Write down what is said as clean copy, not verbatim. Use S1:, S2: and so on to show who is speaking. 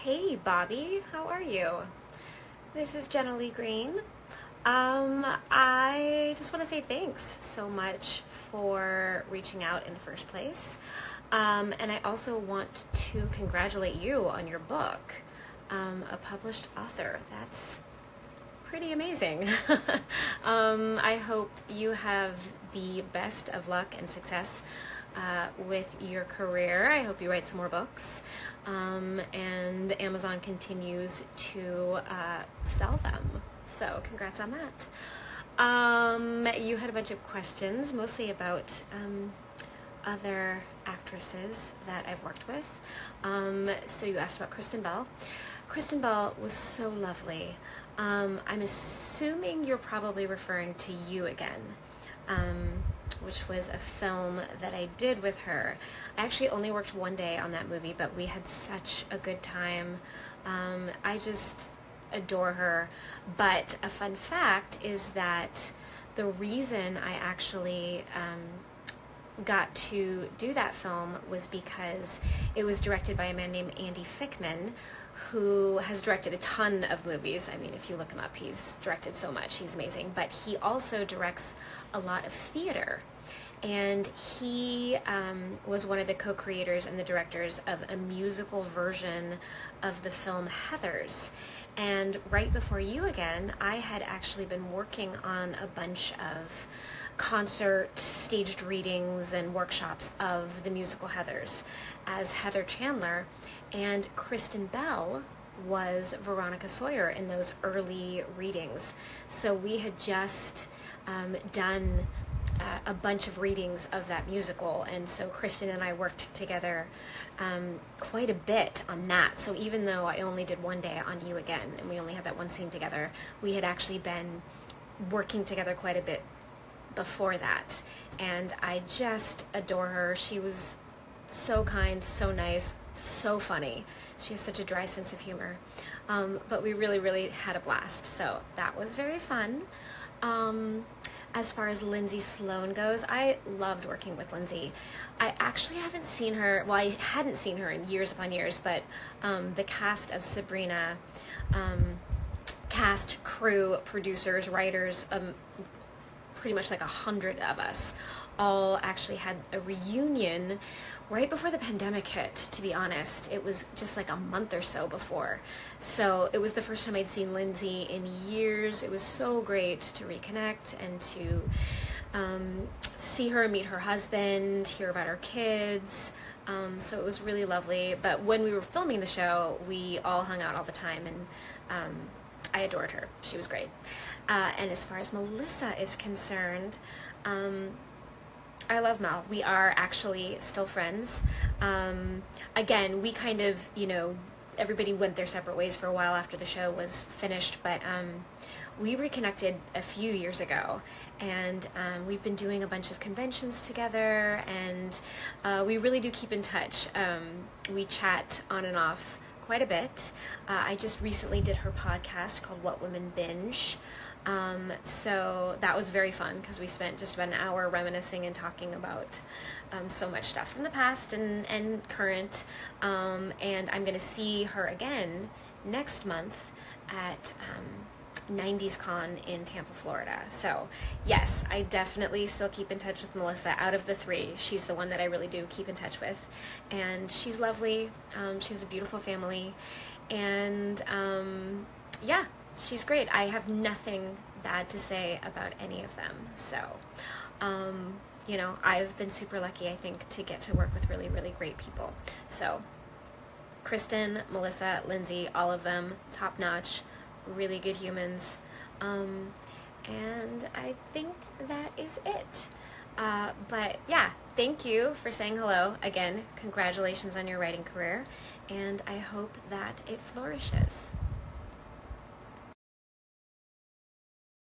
S1: Hey Bobby, how are you? This is Jenna Leigh Green. I just want to say thanks so much for reaching out in the first place. And I also want to congratulate you on your book. A published author. That's pretty amazing. I hope you have the best of luck and success with your career. I hope you write some more books, and Amazon continues to sell them. So congrats on that. You had a bunch of questions, mostly about other actresses that I've worked with. So you asked about Kristen Bell. Kristen Bell was so lovely. I'm assuming you're probably referring to You Again, which was a film that I did with her. I actually only worked one day on that movie, but we had such a good time. I just adore her. But a fun fact is that the reason I actually got to do that film was because it was directed by a man named Andy Fickman, who has directed a ton of movies. I mean, if you look him up, he's directed so much. He's amazing. But he also directs a lot of theater. And he was one of the co-creators and the directors of a musical version of the film Heathers. And right before You Again, I had actually been working on a bunch of concert staged readings and workshops of the musical Heathers as Heather Chandler, and Kristen Bell was Veronica Sawyer in those early readings. So we had just done a bunch of readings of that musical, and so Kristen and I worked together quite a bit on that. So even though I only did one day on You Again and we only had that one scene together, we had actually been working together quite a bit before that, and I just adore her. She was so kind, so nice, so funny. She has such a dry sense of humor, but we really had a blast, so that was very fun. As far as Lindsay Sloan goes, I loved working with Lindsay. I actually haven't seen her, well, I hadn't seen her in years upon years, but the cast of Sabrina, cast, crew, producers, writers, pretty much like 100 of us all actually had a reunion right before the pandemic hit, to be honest. It was just like a month or so before. So it was the first time I'd seen Lindsay in years. It was so great to reconnect and to see her, meet her husband, hear about her kids. So it was really lovely. But when we were filming the show, we all hung out all the time, and I adored her. She was great. And as far as Melissa is concerned, I love Mel. We are actually still friends. Again, we kind of, everybody went their separate ways for a while after the show was finished, but we reconnected a few years ago, and we've been doing a bunch of conventions together, and we really do keep in touch. We chat on and off quite a bit. I just recently did her podcast called What Women Binge. So that was very fun because we spent just about an hour reminiscing and talking about so much stuff from the past and current. And I'm going to see her again next month at 90s Con in Tampa, Florida. So yes, I definitely still keep in touch with Melissa. Out of the three, she's the one that I really do keep in touch with. And she's lovely. She has a beautiful family. And yeah. She's great. I have nothing bad to say about any of them. So, I've been super lucky, I think, to get to work with really great people. So, Kristen, Melissa, Lindsay, all of them, top notch, really good humans. And I think that is it. But yeah, thank you for saying hello. Again, congratulations on your writing career, and I hope that it flourishes.